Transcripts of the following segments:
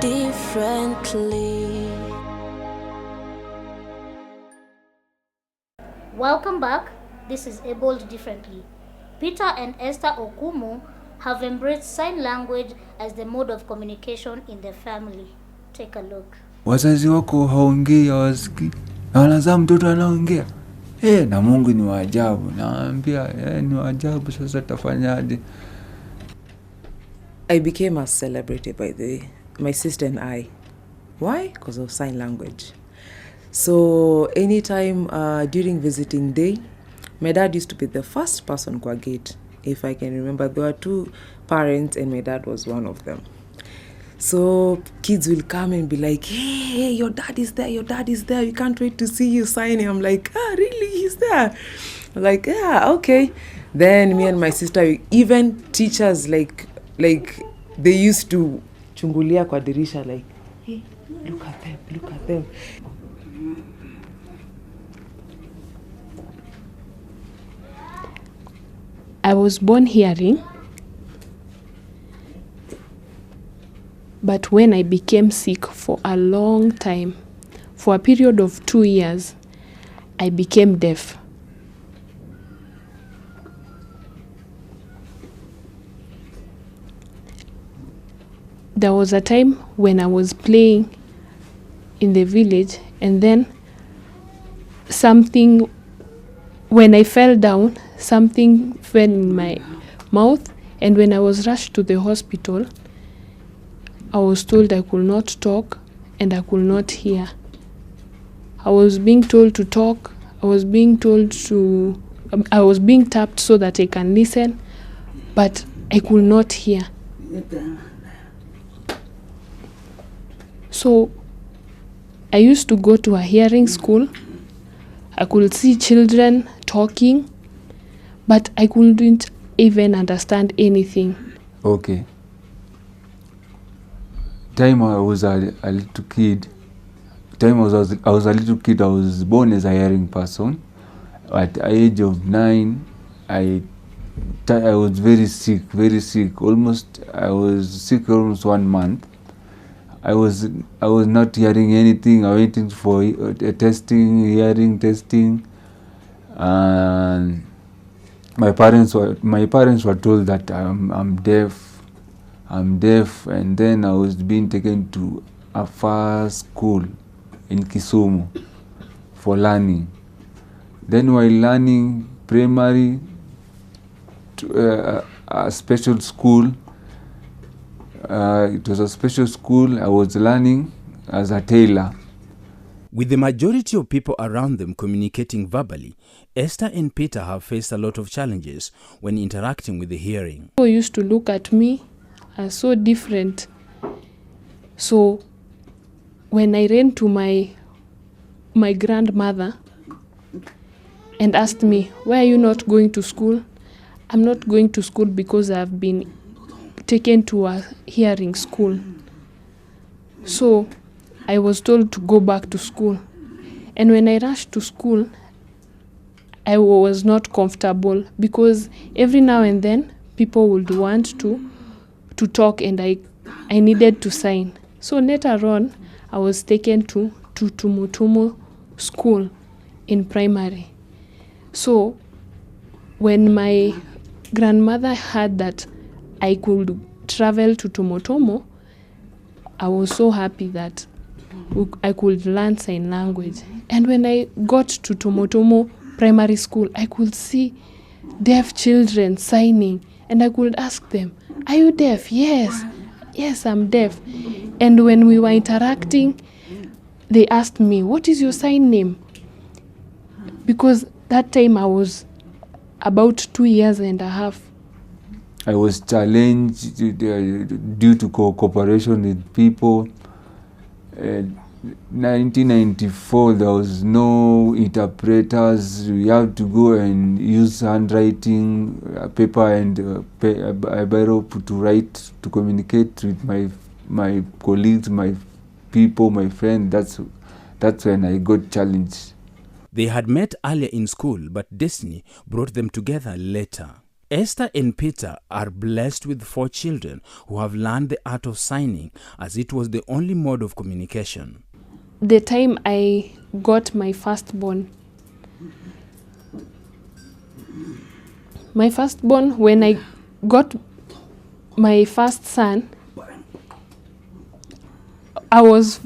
differently. Welcome back. This is Abled Differently. Peter and Esther Okumu have embraced sign language as the mode of communication in their family. Take a look. Wazazi wako haongei, hawasikii na wanazaa mtoto anaongea. Na Mungu ni wa ajabu. Naambia ni wa ajabu, sasa tafanyaje? I became a celebrity by the way, my sister and I. Why? Because of sign language. So anytime during visiting day, my dad used to be the first person kwa gate. If I can remember, there were 2 parents and my dad was one of them. So kids will come and be like, hey, your dad is there, we can't wait to see you signing. I'm like, really, he's there? I'm like, yeah, okay. Then me and my sister, even teachers like they used to chungulia kwa dirisha like, hey, look at them. I was born hearing, but when I became sick for a long time, for a period of 2 years, I became deaf. There was a time when I was playing in the village, and then when I fell down, something fell in my mouth, and when I was rushed to the hospital, I was told I could not talk and I could not hear. I was being told to talk, I was being tapped so that I can listen, but I could not hear. So I used to go to a hearing school. I could see children talking, but I couldn't even understand anything. Okay. Time I was a little kid, I was born as a hearing person. At the age of 9, I was very sick. I was sick almost 1 month. I was not hearing anything. I waiting for hearing testing, and my parents were told that I'm deaf, and then I was being taken to a far school in Kisumu for learning. Then while learning primary, a special school. It was a special school. I was learning as a tailor. With the majority of people around them communicating verbally, Esther and Peter have faced a lot of challenges when interacting with the hearing. People used to look at me as so different. So when I ran to my grandmother and asked me, why are you not going to school? I'm not going to school because I've been taken to a hearing school. So I was told to go back to school. And when I rushed to school, I was not comfortable because every now and then people would want to talk, and I needed to sign. So later on, I was taken to Tumutumu school in primary. So when my grandmother heard that I could travel to Tumutumu, I was so happy that I could learn sign language. And when I got to Tumutumu primary school, I could see deaf children signing, and I could ask them, are you deaf? Yes, I'm deaf. And when we were interacting, they asked me, what is your sign name? Because that time I was about 2 years and a half. I was challenged due to cooperation with people. 1994, there was no interpreters. We had to go and use handwriting, paper and a biro to write, to communicate with my colleagues, my people, my friends. That's when I got challenged. They had met earlier in school, but destiny brought them together later. Esther and Peter are blessed with 4 children who have learned the art of signing, as it was the only mode of communication. The time I got my firstborn, when I got my first son, I was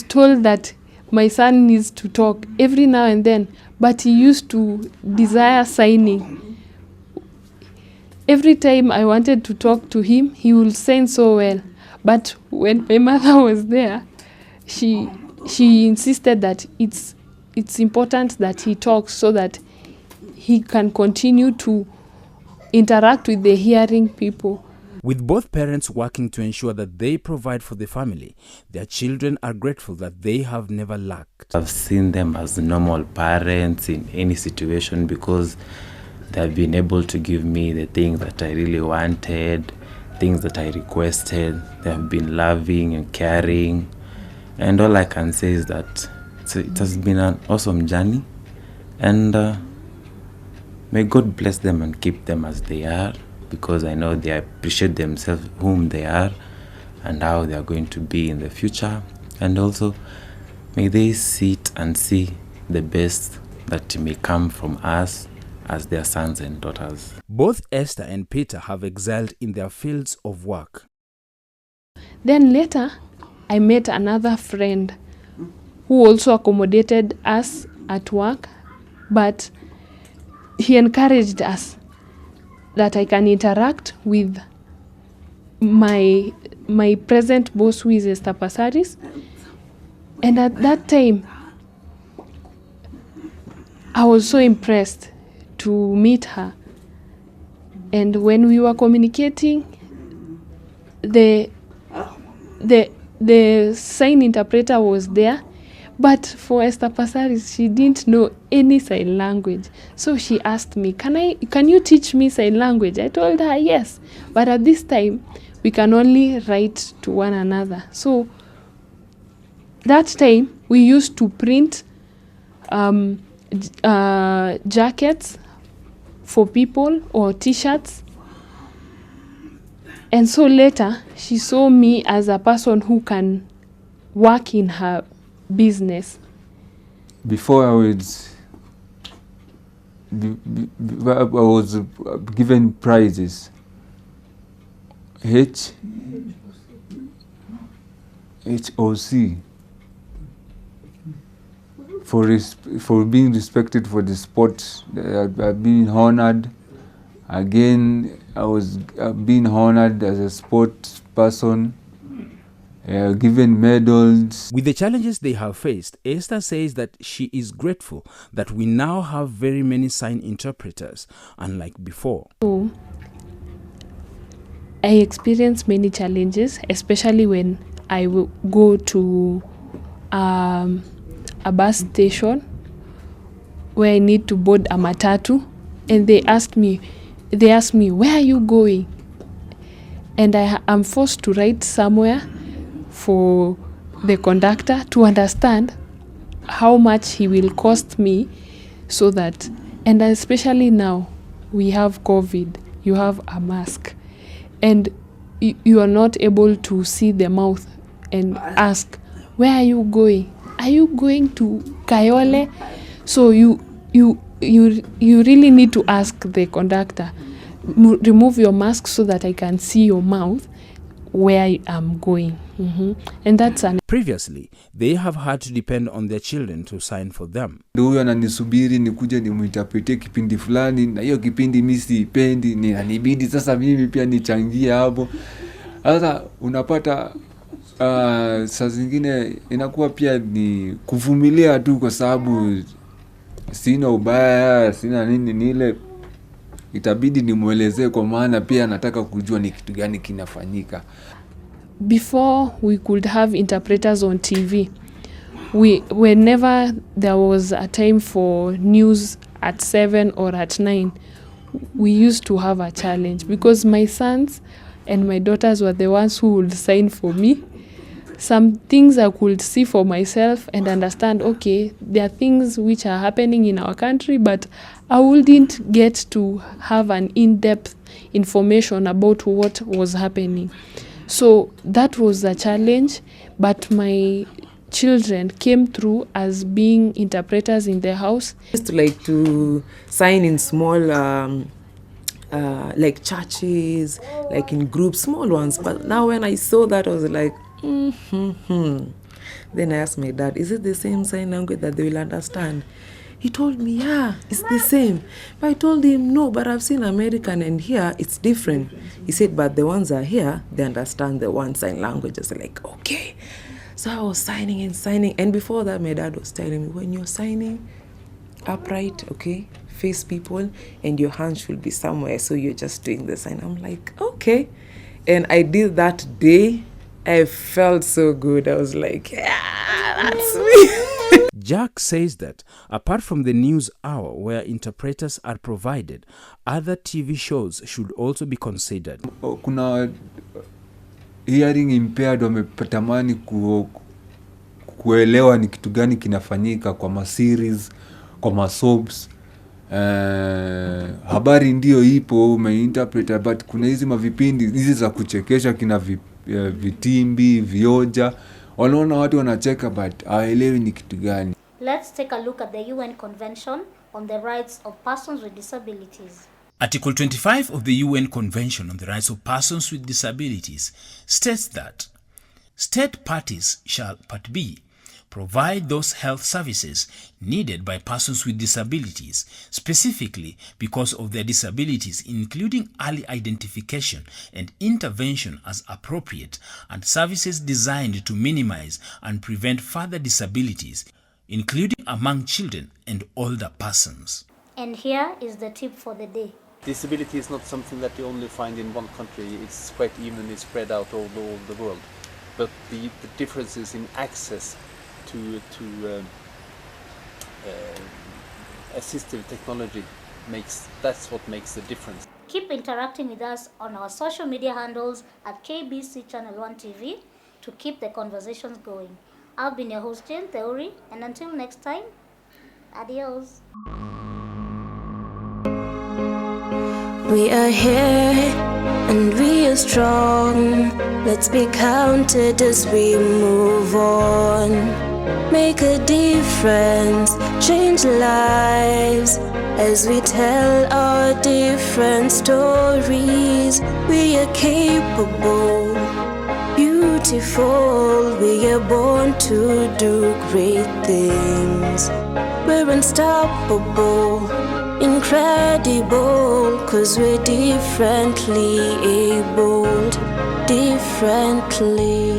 told that my son needs to talk every now and then, but he used to desire signing. Every time I wanted to talk to him, he would sign so well. But when my mother was there, she insisted that it's important that he talks so that he can continue to interact with the hearing people. With both parents working to ensure that they provide for the family, their children are grateful that they have never lacked. I've seen them as normal parents in any situation because they've been able to give me the things that I really wanted, things that I requested. They have been loving and caring. And all I can say is that it has been an awesome journey. And may God bless them and keep them as they are, because I know they appreciate themselves, whom they are, and how they are going to be in the future. And also, may they sit and see the best that may come from us as their sons and daughters. Both Esther and Peter have excelled in their fields of work. Then later, I met another friend who also accommodated us at work, but he encouraged us that I can interact with my present boss, who is Esther Pasaris. And at that time, I was so impressed to meet her. And when we were communicating, the sign interpreter was there, but for Esther Pasaris, she didn't know any sign language. So she asked me, can you teach me sign language? I told her yes, but at this time, we can only write to one another. So that time, we used to print jackets for people or t-shirts. And so later, she saw me as a person who can work in her business. Before I was given prizes. HOC for being respected for the sport. I've been honored. Again, I was being honored as a sports person. Given medals. With the challenges they have faced, Esther says that she is grateful that we now have very many sign interpreters, unlike before. So, I experience many challenges, especially when I will go to a bus station where I need to board a matatu, and they ask me, where are you going? And I am forced to write somewhere for the conductor to understand how much he will cost me, so that, and especially now we have COVID, you have a mask, and you are not able to see the mouth and ask, where are you going? Are you going to Kayole? So you really need to ask the conductor, remove your mask so that I can see your mouth where I am going. And that's Previously, they have had to depend on their children to sign for them. Huyo ananisubiri nikuje nimuinterprete kipindi fulani, na hiyo kipindi mimi siipendi, inanibidi sasa mimi pia nichangie hapo. Sasa unapata saa zingine inakuwa pia ni kuvumilia tu, kwa sababu sina ubaya, sina nini, ni ile itabidi nimuelezee, kwa maana pia nataka kujua ni kitu gani kinafanyika. Before we could have interpreters on TV, whenever there was a time for news at 7 or at 9, we used to have a challenge, because my sons and my daughters were the ones who would sign for me. some things I could see for myself and understand, okay, there are things which are happening in our country, but I wouldn't get to have an in-depth information about what was happening. So that was a challenge, but my children came through as being interpreters in the house. I used to like to sign in small like churches, like in groups, small ones. But now when I saw that, I was like, Then I asked my dad, is it the same sign language that they will understand? He told me, yeah, it's the same. But I told him, no, but I've seen American and here it's different. He said, but the ones are here, they understand the one sign language. I was like, okay. So I was signing and signing. And before that, my dad was telling me, when you're signing upright, okay, face people, and your hands should be somewhere. So you're just doing the sign. I'm like, okay. And I did that day. I felt so good. I was like, yeah, that's me. Jack says that apart from the news hour where interpreters are provided, other TV shows should also be considered. Kuna hearing impaired wametamani kuelewa ni kitu gani kinafanyika kwa ma-series, kwa ma-soaps. Habari ndio ipo umeinterpreter, but kuna hizi mavipindi hizi za kuchekesha kina vitimbi, vioja. Wanaona watu wanacheka but hawaelewi ni kitu gani. Let's take a look at the UN Convention on the Rights of Persons with Disabilities. Article 25 of the UN Convention on the Rights of Persons with Disabilities states that state parties shall, Part B, provide those health services needed by persons with disabilities, specifically because of their disabilities, including early identification and intervention as appropriate, and services designed to minimize and prevent further disabilities, including among children and older persons. And here is the tip for the day. Disability is not something that you only find in one country. It's quite evenly spread out all over the world. But the differences in access to assistive technology that's what makes the difference. Keep interacting with us on our social media handles at KBC Channel 1 TV to keep the conversations going. I've been your host, Jane Theory, and until next time, adios. We are here and we are strong. Let's be counted as we move on. Make a difference, change lives as we tell our different stories. We are capable, beautiful. We are born to do great things. We're unstoppable, incredible, 'cause we're differently abled, differently.